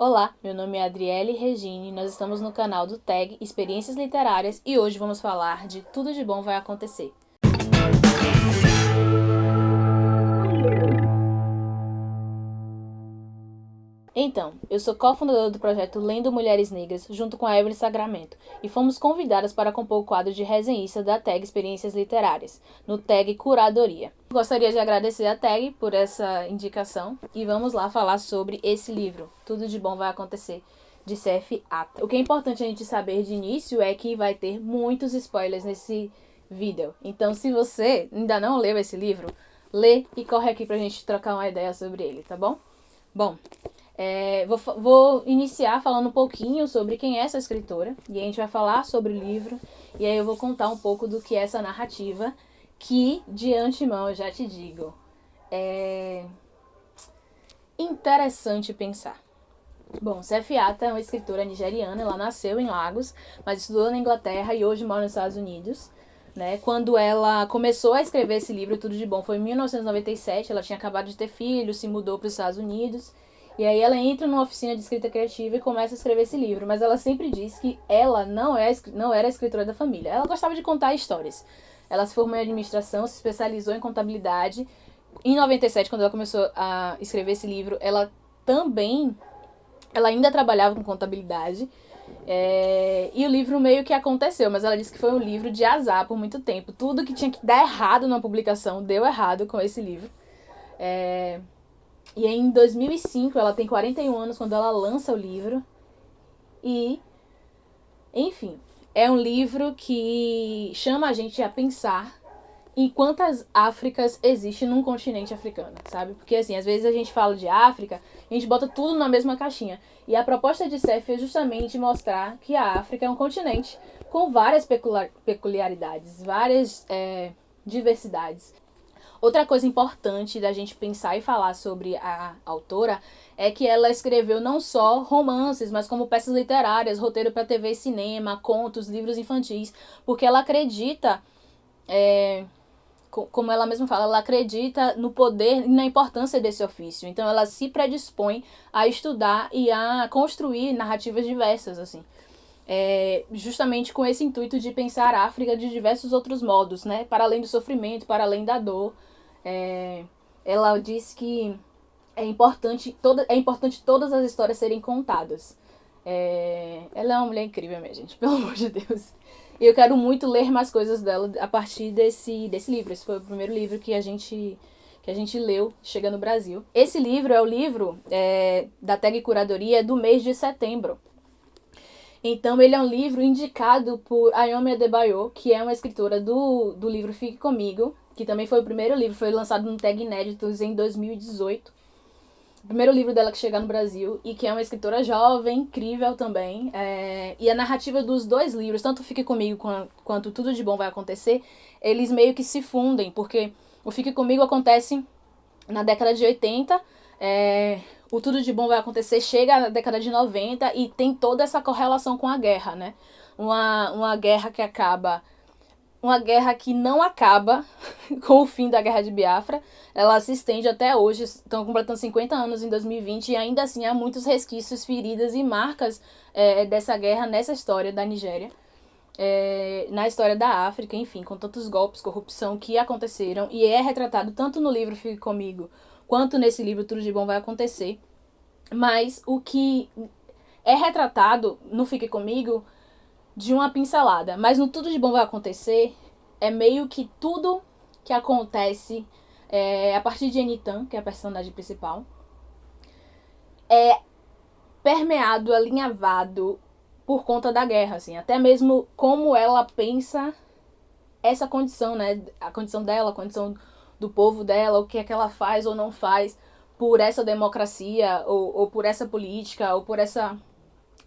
Olá, meu nome é Adriele Regine, nós estamos no canal do TAG Experiências Literárias e hoje vamos falar de Tudo de Bom Vai Acontecer. Então, eu sou cofundadora do projeto Lendo Mulheres Negras, junto com a Evelyn Sagramento, e fomos convidadas para compor o quadro de resenhista da TAG Experiências Literárias, no TAG Curadoria. Gostaria de agradecer a TAG por essa indicação e vamos lá falar sobre esse livro, Tudo de Bom Vai Acontecer, de C.F. Ata. O que é importante a gente saber de início é que vai ter muitos spoilers nesse vídeo. Então, se você ainda não leu esse livro, lê e corre aqui pra gente trocar uma ideia sobre ele, tá bom? Bom, vou iniciar falando um pouquinho sobre quem é essa escritora, e a gente vai falar sobre o livro, e aí eu vou contar um pouco do que é essa narrativa, que de antemão eu já te digo, é interessante pensar. Bom, Sefi Ata é uma escritora nigeriana, ela nasceu em Lagos, mas estudou na Inglaterra e hoje mora nos Estados Unidos. Né? Quando ela começou a escrever esse livro, Tudo de Bom, foi em 1997, ela tinha acabado de ter filho, se mudou para os Estados Unidos, e aí ela entra numa oficina de escrita criativa e começa a escrever esse livro, mas ela sempre diz que ela não era a escritora da família, ela gostava de contar histórias. Ela se formou em administração, se especializou em contabilidade. Em 97, quando ela começou a escrever esse livro, ela ainda trabalhava com contabilidade. E o livro meio que aconteceu, mas ela disse que foi um livro de azar por muito tempo. Tudo que tinha que dar errado na publicação deu errado com esse livro. E em 2005, ela tem 41 anos quando ela lança o livro. E, enfim, é um livro que chama a gente a pensar em quantas Áfricas existe num continente africano, sabe? Porque, assim, às vezes a gente fala de África, a gente bota tudo na mesma caixinha. E a proposta de CEF é justamente mostrar que a África é um continente com várias peculiaridades, várias diversidades. Outra coisa importante da gente pensar e falar sobre a autora é que ela escreveu não só romances, mas como peças literárias, roteiro para TV e cinema, contos, livros infantis, porque ela acredita como ela mesma fala, ela acredita no poder e na importância desse ofício. Então ela se predispõe a estudar e a construir narrativas diversas, assim. Justamente com esse intuito de pensar a África de diversos outros modos, né? Para além do sofrimento, para além da dor. Ela diz que é importante todas as histórias serem contadas. Ela é uma mulher incrível, minha gente, pelo amor de Deus. E eu quero muito ler mais coisas dela a partir desse livro. Esse foi o primeiro livro que a gente leu chega no Brasil. Esse livro é o livro da Tag Curadoria do mês de setembro. Então ele é um livro indicado por Ayome Adebayo, que é uma escritora do livro Fique Comigo, que também foi o primeiro livro, foi lançado no Tag Inéditos em 2018. O primeiro livro dela que chega no Brasil, e que é uma escritora jovem, incrível também. E a narrativa dos dois livros, tanto Fique Comigo quanto Tudo de Bom Vai Acontecer, eles meio que se fundem, porque o Fique Comigo acontece na década de 80, o Tudo de Bom Vai Acontecer chega na década de 90 e tem toda essa correlação com a guerra, né? Uma guerra que acaba, uma guerra que não acaba com o fim da Guerra de Biafra. Ela se estende até hoje, estão completando 50 anos em 2020 e ainda assim há muitos resquícios, feridas e marcas dessa guerra nessa história da Nigéria. Na história da África, enfim, com tantos golpes, corrupção que aconteceram, e é retratado tanto no livro Fique Comigo, quanto nesse livro Tudo de Bom Vai Acontecer. Mas o que é retratado no Fique Comigo de uma pincelada, mas no Tudo de Bom Vai Acontecer é meio que tudo que acontece a partir de Enitan, que é a personagem principal, é permeado, alinhavado por conta da guerra, assim, até mesmo como ela pensa essa condição, né, a condição dela, a condição do povo dela, o que é que ela faz ou não faz por essa democracia, ou por essa política, ou por essa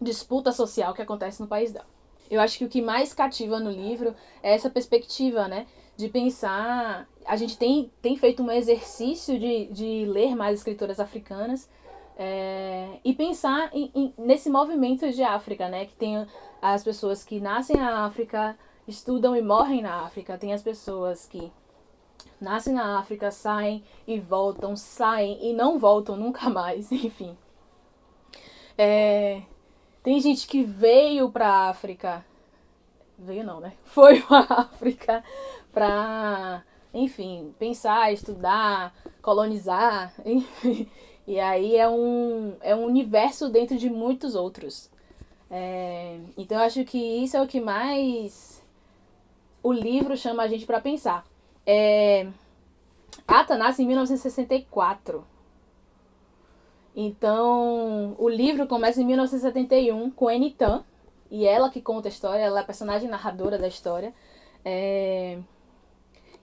disputa social que acontece no país dela. Eu acho que o que mais cativa no livro é essa perspectiva, né? De pensar. A gente tem feito um exercício de ler mais escritoras africanas e pensar nesse movimento de África, né? Que tem as pessoas que nascem na África, estudam e morrem na África. Tem as pessoas que nascem na África, saem e voltam, saem e não voltam nunca mais, enfim. Tem gente que veio pra África. Veio não, né? Foi pra África pra, enfim, pensar, estudar, colonizar, enfim. E aí é um universo dentro de muitos outros. Então eu acho que isso é o que mais o livro chama a gente pra pensar. Ata nasce em 1964. Então, o livro começa em 1971 com Enitan, e ela que conta a história, ela é a personagem narradora da história. E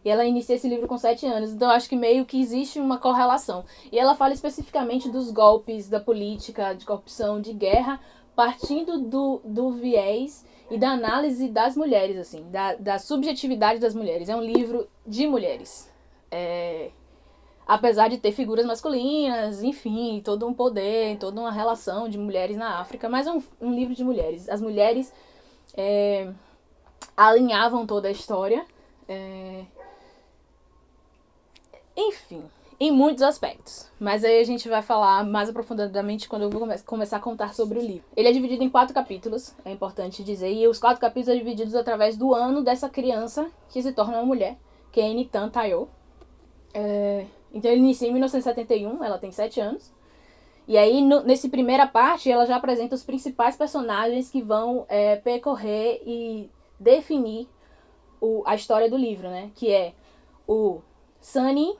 ela inicia esse livro com 7 anos, então eu acho que meio que existe uma correlação. E ela fala especificamente dos golpes, da política, de corrupção, de guerra, partindo do viés e da análise das mulheres, assim, da subjetividade das mulheres. É um livro de mulheres. Apesar de ter figuras masculinas, enfim, todo um poder, toda uma relação de mulheres na África, mas é um livro de mulheres. As mulheres alinhavam toda a história. Enfim, em muitos aspectos. Mas aí a gente vai falar mais aprofundadamente quando eu vou começar a contar sobre o livro. Ele é dividido em 4 capítulos, é importante dizer, e os 4 capítulos são divididos através do ano dessa criança que se torna uma mulher, que é Enitan Tayo. Então ele inicia em 1971, ela tem 7 anos. E aí, nessa primeira parte, ela já apresenta os principais personagens que vão percorrer e definir a história do livro, né? Que é o Sunny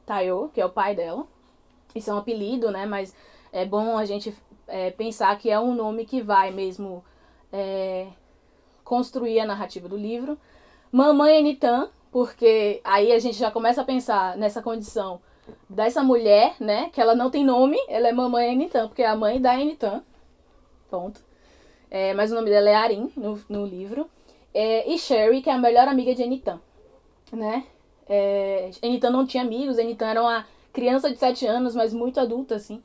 Tayo, que é o pai dela. Isso é um apelido, né? Mas é bom a gente pensar que é um nome que vai mesmo construir a narrativa do livro. Mamãe Enitan, porque aí a gente já começa a pensar nessa condição dessa mulher, né? Que ela não tem nome, ela é Mamãe Enitan, porque é a mãe da Enitan. Ponto. Mas o nome dela é Arin no livro. E Sherry, que é a melhor amiga de Enitan, né? Enitan não tinha amigos, Enitan era uma criança de 7 anos, mas muito adulta, assim.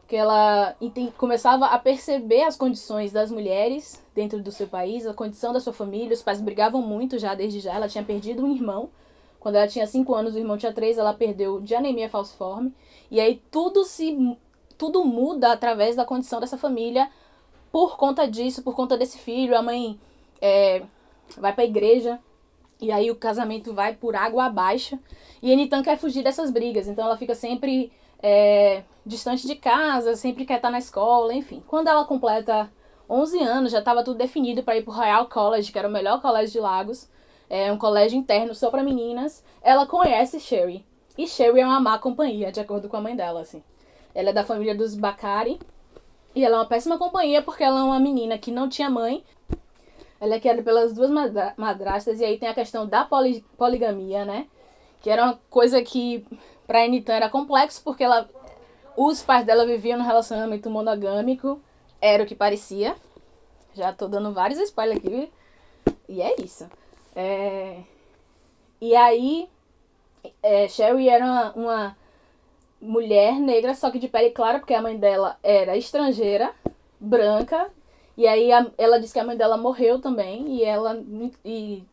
Que ela começava a perceber as condições das mulheres dentro do seu país, a condição da sua família. Os pais brigavam muito já, desde já. Ela tinha perdido um irmão. Quando ela tinha 5 anos, o irmão tinha 3, ela perdeu de anemia falciforme. E aí tudo muda através da condição dessa família por conta disso, por conta desse filho. A mãe vai pra igreja, e aí o casamento vai por água abaixo. E Enitan quer fugir dessas brigas, então ela fica sempre distante de casa, sempre quer estar na escola, enfim. Quando ela completa 11 anos, já estava tudo definido para ir pro Royal College, que era o melhor colégio de Lagos. Um colégio interno só para meninas. Ela conhece Sherry. E Sherry é uma má companhia, de acordo com a mãe dela, assim. Ela é da família dos Bakari. E ela é uma péssima companhia porque ela é uma menina que não tinha mãe. Ela é criada pelas 2 madrastas. E aí tem a questão da poligamia, né? Que era uma coisa que pra Enitan era complexo, porque os pais dela viviam num relacionamento monogâmico. Era o que parecia. Já tô dando vários spoilers aqui. E é isso. E aí, Sherry era uma mulher negra, só que de pele clara, porque a mãe dela era estrangeira, branca. E aí ela disse que a mãe dela morreu também. E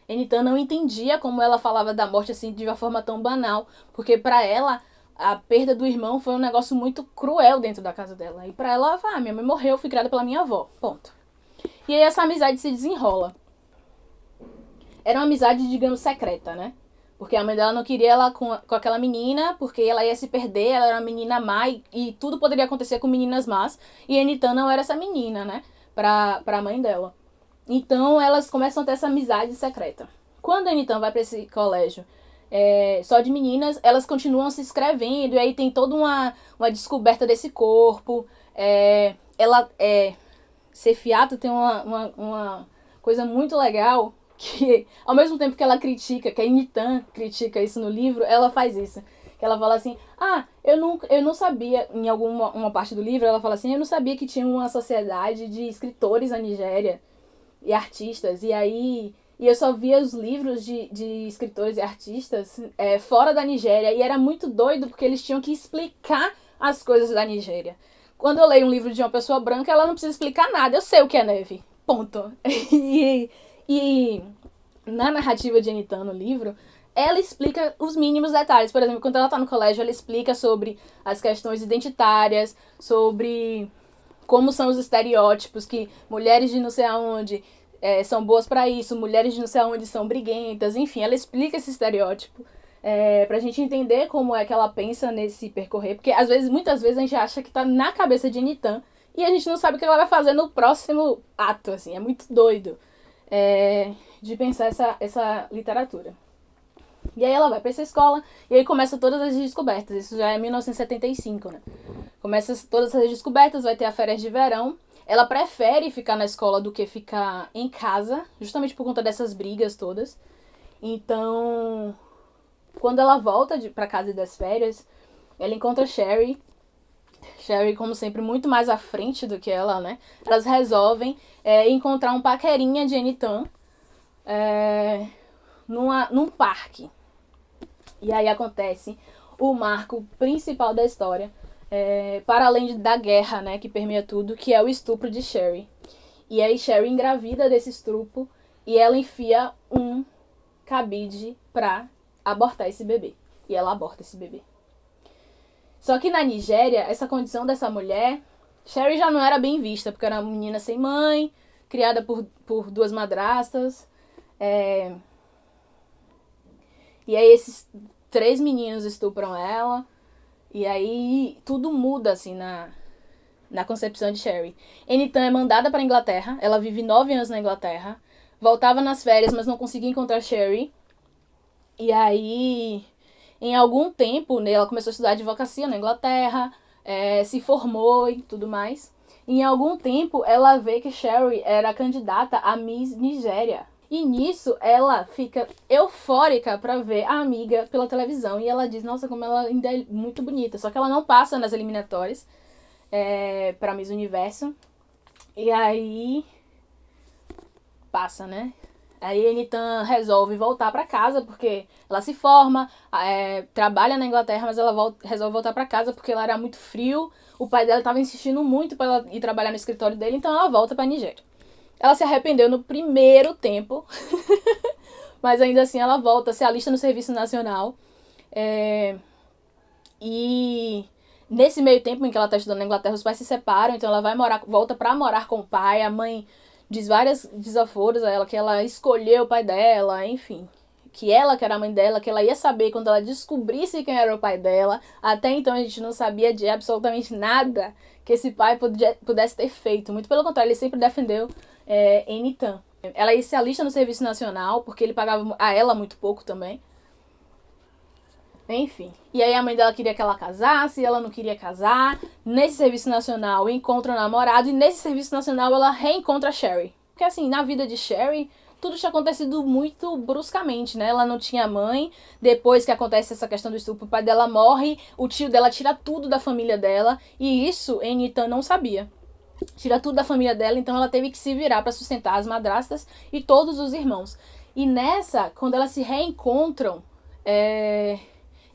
Enitan não entendia como ela falava da morte assim de uma forma tão banal, porque pra ela a perda do irmão foi um negócio muito cruel dentro da casa dela. E pra ela, minha mãe morreu, fui criada pela minha avó, ponto. E aí essa amizade se desenrola. Era uma amizade, digamos, secreta, né? Porque a mãe dela não queria ela com aquela menina, porque ela ia se perder, ela era uma menina má e tudo poderia acontecer com meninas más. E Enitan não era essa menina, né? Pra mãe dela. Então elas começam a ter essa amizade secreta. Quando a Enitan vai pra esse colégio só de meninas, elas continuam se escrevendo, e aí tem toda uma descoberta desse corpo. Sefiato tem uma coisa muito legal, que ao mesmo tempo que ela critica, que a Enitan critica isso no livro, ela faz isso. Que ela fala assim, eu não sabia, em uma parte do livro, ela fala assim, eu não sabia que tinha uma sociedade de escritores na Nigéria e artistas, e eu só via os livros de escritores e artistas fora da Nigéria, e era muito doido porque eles tinham que explicar as coisas da Nigéria. Quando eu leio um livro de uma pessoa branca, ela não precisa explicar nada, eu sei o que é neve, ponto. E na narrativa de Enitan no livro, ela explica os mínimos detalhes. Por exemplo, quando ela tá no colégio, ela explica sobre as questões identitárias, sobre como são os estereótipos, que mulheres de não sei aonde são boas pra isso, mulheres de não sei aonde são briguentas, enfim, ela explica esse estereótipo pra gente entender como é que ela pensa nesse percorrer, porque às vezes, muitas vezes a gente acha que tá na cabeça de Nitan e a gente não sabe o que ela vai fazer no próximo ato, assim, é muito doido de pensar essa literatura. E aí ela vai pra essa escola e aí começa todas as descobertas, isso já é 1975, né? Começa todas as descobertas, vai ter as férias de verão. Ela prefere ficar na escola do que ficar em casa, justamente por conta dessas brigas todas. Então, quando ela volta pra casa das férias, ela encontra Sherry. Sherry, como sempre, muito mais à frente do que ela, né? Elas resolvem encontrar um paquerinha de Enitan num parque. E aí acontece o marco principal da história, para além da guerra, né, que permeia tudo, que é o estupro de Sherry. E aí Sherry engravida desse estupro e ela enfia um cabide pra abortar esse bebê. E ela aborta esse bebê. Só que na Nigéria, essa condição dessa mulher, Sherry já não era bem vista, porque era uma menina sem mãe, criada por duas madrastas. E aí esses 3 meninos estupram ela. E aí tudo muda, assim, na concepção de Sherry. Enitan é mandada pra Inglaterra. Ela vive 9 anos na Inglaterra. Voltava nas férias, mas não conseguia encontrar Sherry. E aí, em algum tempo, ela começou a estudar advocacia na Inglaterra. Se formou e tudo mais. E em algum tempo, ela vê que Sherry era candidata a Miss Nigéria. E nisso, ela fica eufórica pra ver a amiga pela televisão. E ela diz, nossa, como ela ainda é muito bonita. Só que ela não passa nas eliminatórias pra Miss Universo. E aí passa, né? Aí Enitan resolve voltar pra casa, porque ela se forma, trabalha na Inglaterra, mas ela resolve voltar pra casa porque lá era muito frio. O pai dela tava insistindo muito pra ela ir trabalhar no escritório dele, então ela volta pra Nigéria. Ela se arrependeu no primeiro tempo, mas ainda assim ela volta, se alista no Serviço Nacional. E nesse meio tempo em que ela tá estudando na Inglaterra, os pais se separam, então ela volta pra morar com o pai. A mãe diz vários desaforos a ela, que ela escolheu o pai dela, enfim. Que ela que era a mãe dela, que ela ia saber quando ela descobrisse quem era o pai dela. Até então a gente não sabia de absolutamente nada que esse pai pudesse ter feito. Muito pelo contrário, ele sempre defendeu Enitan. Ela se alista no Serviço Nacional, porque ele pagava a ela muito pouco também. Enfim. E aí a mãe dela queria que ela casasse, ela não queria casar. Nesse Serviço Nacional encontra o namorado, e nesse Serviço Nacional ela reencontra a Sherry. Porque assim, na vida de Sherry, tudo tinha acontecido muito bruscamente, né? Ela não tinha mãe. Depois que acontece essa questão do estupro, o pai dela morre, o tio dela tira tudo da família dela. E isso Enitan não sabia. Tira tudo da família dela, então ela teve que se virar para sustentar as madrastas e todos os irmãos. E nessa, quando elas se reencontram,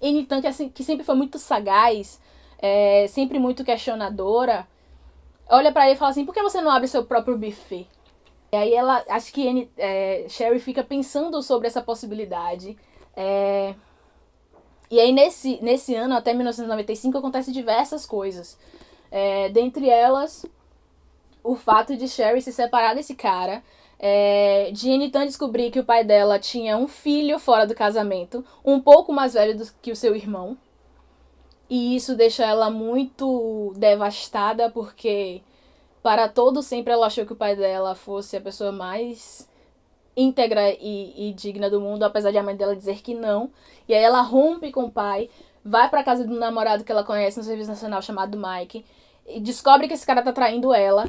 Enitan, que sempre foi muito sagaz, sempre muito questionadora, olha pra ele e fala assim, por que você não abre seu próprio buffet? E aí ela, acho que Sherry fica pensando sobre essa possibilidade. E aí nesse ano, até 1995, acontecem diversas coisas. Dentre elas, o fato de Sherry se separar desse cara, de Enitan descobrir que o pai dela tinha um filho fora do casamento, um pouco mais velho do que o seu irmão. E isso deixa ela muito devastada, porque para todo sempre ela achou que o pai dela fosse a pessoa mais íntegra e digna do mundo, apesar de a mãe dela dizer que não. E aí ela rompe com o pai, vai pra casa do namorado que ela conhece no Serviço Nacional chamado Mike, e descobre que esse cara tá traindo ela.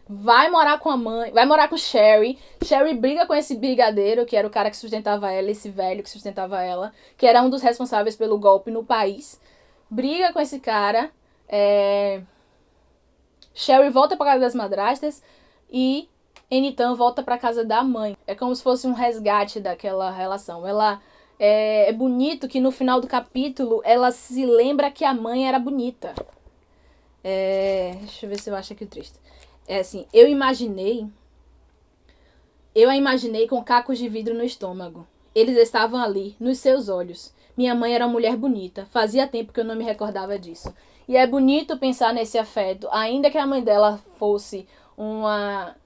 Vai morar com a mãe, vai morar com Sherry. Sherry briga com esse brigadeiro, que era o cara que sustentava ela, esse velho que sustentava ela, que era um dos responsáveis pelo golpe no país. Briga com esse cara. Sherry volta pra casa das madrastas e Enitan volta pra casa da mãe. É como se fosse um resgate daquela relação. É bonito que no final do capítulo ela se lembra que a mãe era bonita. Deixa eu ver se eu acho aqui o texto. Assim, eu a imaginei com cacos de vidro no estômago. Eles estavam ali, nos seus olhos. Minha mãe era uma mulher bonita. Fazia tempo que eu não me recordava disso. E é bonito pensar nesse afeto, ainda que a mãe dela fosse uma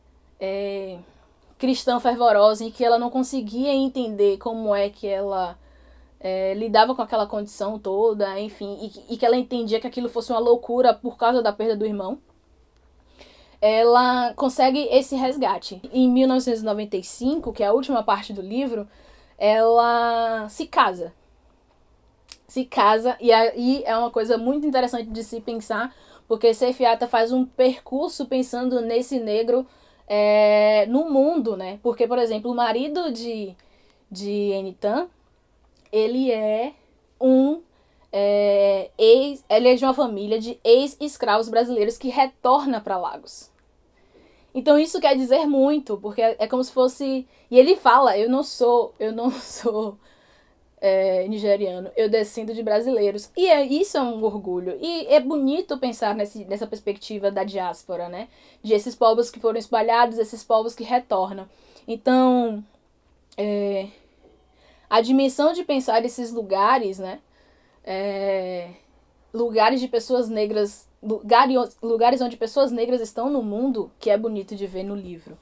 cristã fervorosa e que ela não conseguia entender como é que ela lidava com aquela condição toda, enfim, e que ela entendia que aquilo fosse uma loucura por causa da perda do irmão, ela consegue esse resgate. Em 1995, que é a última parte do livro, ela se casa. E aí é uma coisa muito interessante de se pensar, porque Seif Hatta faz um percurso pensando nesse negro no mundo, né? Porque, por exemplo, o marido de Enitan, ele é ele é de uma família de ex-escravos brasileiros que retorna para Lagos. Então isso quer dizer muito, porque é como se fosse... E ele fala, eu não sou nigeriano, eu descendo de brasileiros. E isso é um orgulho. E é bonito pensar nessa perspectiva da diáspora, né? De esses povos que foram espalhados, esses povos que retornam. Então, a dimensão de pensar esses lugares, né? Lugares de pessoas negras, lugares onde pessoas negras estão no mundo, que é bonito de ver no livro.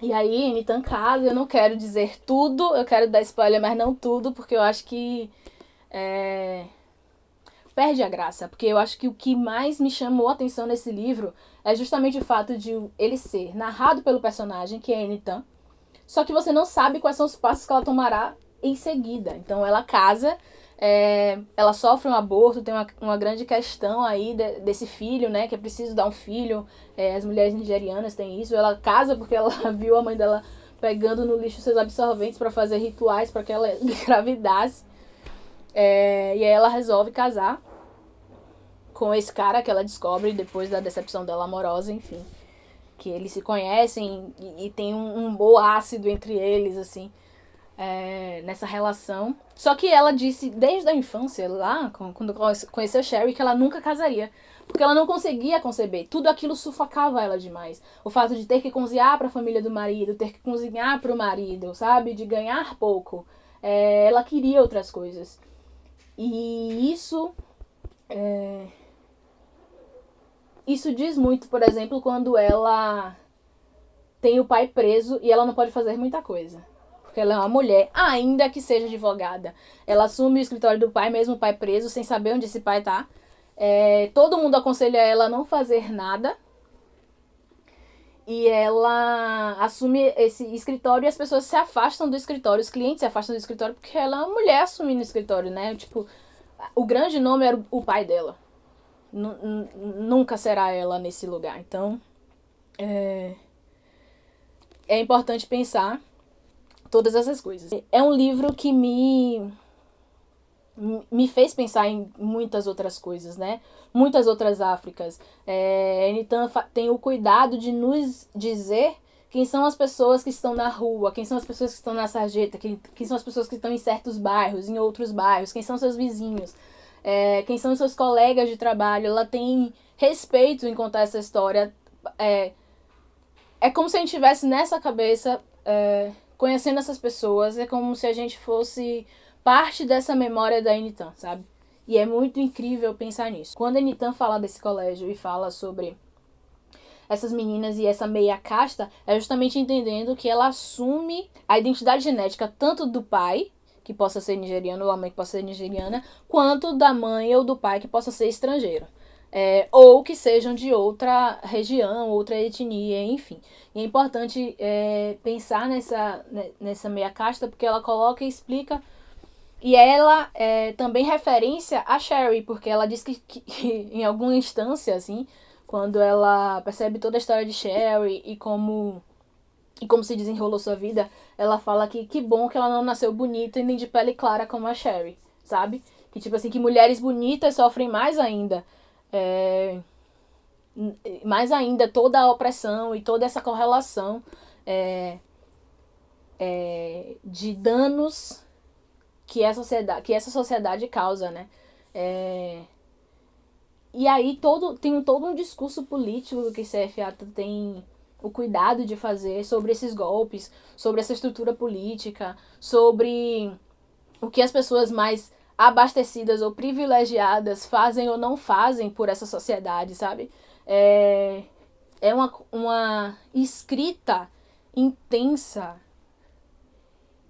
E aí, Enitan casa, eu não quero dizer tudo, eu quero dar spoiler, mas não tudo, porque eu acho que perde a graça. Porque eu acho que o que mais me chamou a atenção nesse livro é justamente o fato de ele ser narrado pelo personagem, que é Enitan, só que você não sabe quais são os passos que ela tomará em seguida. Então ela casa, ela sofre um aborto, tem uma grande questão aí desse filho, né, que é preciso dar um filho, as mulheres nigerianas têm isso, ela casa porque ela viu a mãe dela pegando no lixo seus absorventes para fazer rituais para que ela engravidasse, e aí ela resolve casar com esse cara que ela descobre depois da decepção dela amorosa, enfim, que eles se conhecem e tem um bom ácido entre eles, assim, nessa relação. Só que ela disse desde a infância, lá, quando conheceu Sherry, que ela nunca casaria. Porque ela não conseguia conceber. Tudo aquilo sufocava ela demais. O fato de ter que cozinhar para a família do marido, ter que cozinhar para o marido, sabe? De ganhar pouco. Ela queria outras coisas. E isso... Isso diz muito, por exemplo, quando ela tem o pai preso e ela não pode fazer muita coisa. Porque ela é uma mulher, ainda que seja advogada. Ela assume o escritório do pai, mesmo o pai preso, sem saber onde esse pai tá. Todo mundo aconselha ela a não fazer nada. E ela assume esse escritório e as pessoas se afastam do escritório. Os clientes se afastam do escritório porque ela é uma mulher assumindo o escritório, né? Tipo, o grande nome era o pai dela. Nunca será ela nesse lugar. Então, é importante pensar todas essas coisas. É um livro que me fez pensar em muitas outras coisas, né? Muitas outras Áfricas. Enitan tem o cuidado de nos dizer quem são as pessoas que estão na rua, quem são as pessoas que estão na sarjeta, quem são as pessoas que estão em certos bairros, em outros bairros, quem são seus vizinhos, quem são seus colegas de trabalho. Ela tem respeito em contar essa história. É como se a gente estivesse nessa cabeça, conhecendo essas pessoas. É como se a gente fosse parte dessa memória da Enitan, sabe? E é muito incrível pensar nisso. Quando a Enitan fala desse colégio e fala sobre essas meninas e essa meia casta, é justamente entendendo que ela assume a identidade genética tanto do pai, que possa ser nigeriano, ou a mãe que possa ser nigeriana, quanto da mãe ou do pai que possa ser estrangeiro. Ou que sejam de outra região, outra etnia, enfim. E é importante pensar nessa meia casta, porque ela coloca e explica. E ela é também referência a Sherry, porque ela diz que em alguma instância, assim, quando ela percebe toda a história de Sherry e como se desenrolou sua vida, ela fala que bom que ela não nasceu bonita e nem de pele clara como a Sherry, sabe? Que tipo assim, que mulheres bonitas sofrem mais ainda. Mais ainda toda a opressão e toda essa correlação de danos que essa sociedade causa, né? E aí tem todo um discurso político que Seif Hatta tem o cuidado de fazer sobre esses golpes, sobre essa estrutura política, sobre o que as pessoas mais abastecidas ou privilegiadas fazem ou não fazem por essa sociedade, sabe? É uma escrita intensa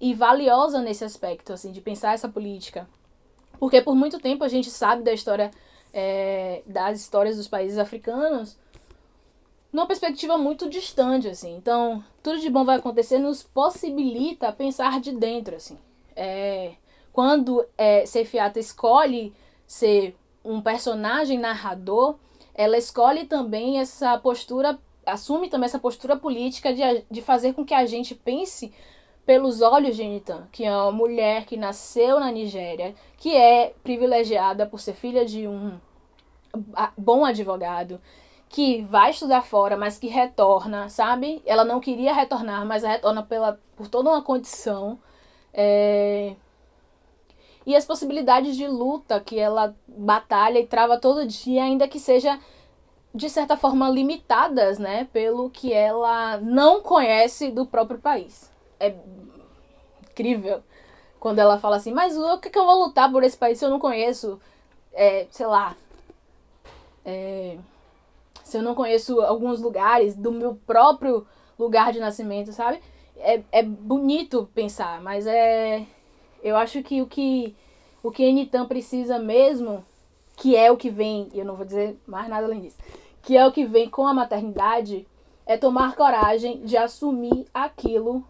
e valiosa nesse aspecto, assim, de pensar essa política. Porque por muito tempo a gente sabe da história, das histórias dos países africanos numa perspectiva muito distante, assim. Então, tudo de bom vai acontecer nos possibilita pensar de dentro, assim. Quando Seif Hatta escolhe ser um personagem narrador, ela escolhe também essa postura, assume também essa postura política de fazer com que a gente pense pelos olhos de Enitan, que é uma mulher que nasceu na Nigéria, que é privilegiada por ser filha de um bom advogado, que vai estudar fora, mas que retorna, sabe? Ela não queria retornar, mas retorna por toda uma condição. E as possibilidades de luta que ela batalha e trava todo dia, ainda que seja, de certa forma, limitadas, né? Pelo que ela não conhece do próprio país. É incrível quando ela fala assim, mas o que eu vou lutar por esse país se eu não conheço, sei lá... se eu não conheço alguns lugares do meu próprio lugar de nascimento, sabe? É bonito pensar, mas eu acho que o que Enitan precisa mesmo, que é o que vem, e eu não vou dizer mais nada além disso, que é o que vem com a maternidade, é tomar coragem de assumir aquilo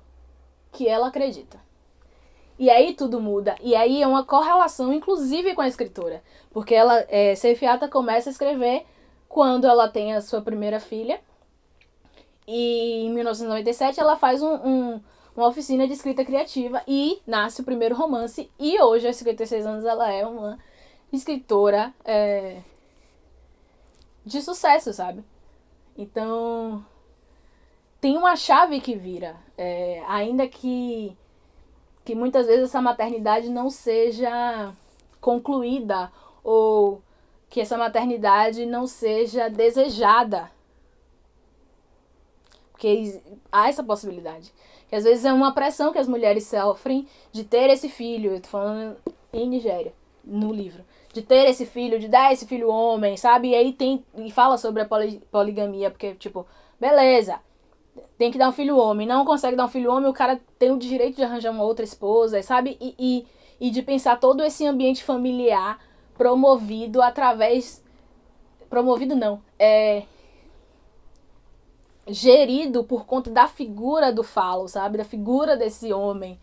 que ela acredita. E aí tudo muda. E aí é uma correlação, inclusive, com a escritora. Porque Seif Hatta começa a escrever quando ela tem a sua primeira filha. E em 1997 ela faz uma oficina de escrita criativa e nasce o primeiro romance. E hoje, aos 56 anos, ela é uma escritora de sucesso, sabe? Então, tem uma chave que vira. Ainda que muitas vezes essa maternidade não seja concluída ou que essa maternidade não seja desejada. Porque há essa possibilidade. Que às vezes é uma pressão que as mulheres sofrem de ter esse filho. Eu tô falando em Nigéria, no livro. De ter esse filho, de dar esse filho homem, sabe? E aí e fala sobre a poligamia, porque, tipo, beleza, tem que dar um filho homem. Não consegue dar um filho homem, o cara tem o direito de arranjar uma outra esposa, sabe? E de pensar todo esse ambiente familiar promovido através... Promovido não. Gerido por conta da figura do falo, sabe? Da figura desse homem.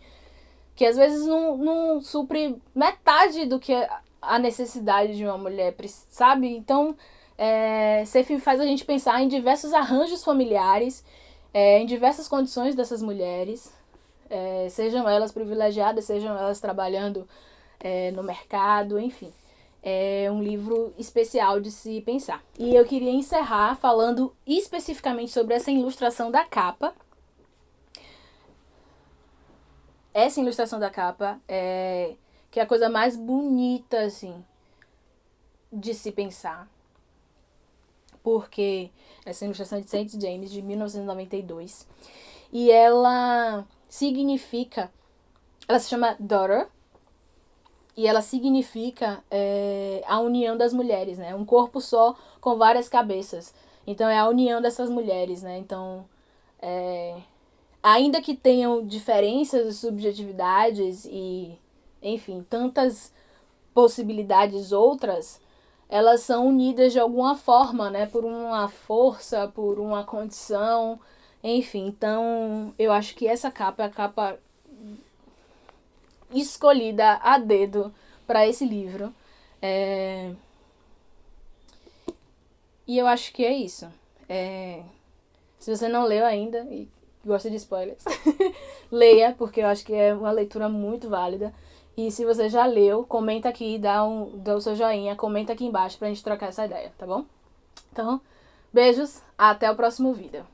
Que às vezes não supre metade do que a necessidade de uma mulher, sabe? Então, Seif faz a gente pensar em diversos arranjos familiares, em diversas condições dessas mulheres, sejam elas privilegiadas, sejam elas trabalhando no mercado, enfim. É um livro especial de se pensar. E eu queria encerrar falando especificamente sobre essa ilustração da capa. Essa ilustração da capa que é a coisa mais bonita, assim, de se pensar. Porque essa ilustração é de St. James, de 1992. E ela significa... Ela se chama Daughter. E ela significa a união das mulheres, né? Um corpo só com várias cabeças. Então, é a união dessas mulheres, né? Então, ainda que tenham diferenças e subjetividades e, enfim, tantas possibilidades outras, elas são unidas de alguma forma, né? Por uma força, por uma condição, enfim. Então, eu acho que essa capa é a capa escolhida a dedo para esse livro. E eu acho que é isso. Se você não leu ainda e gosta de spoilers, leia, porque eu acho que é uma leitura muito válida. E se você já leu, comenta aqui, dá o seu joinha, comenta aqui embaixo pra gente trocar essa ideia, tá bom? Então, beijos, até o próximo vídeo.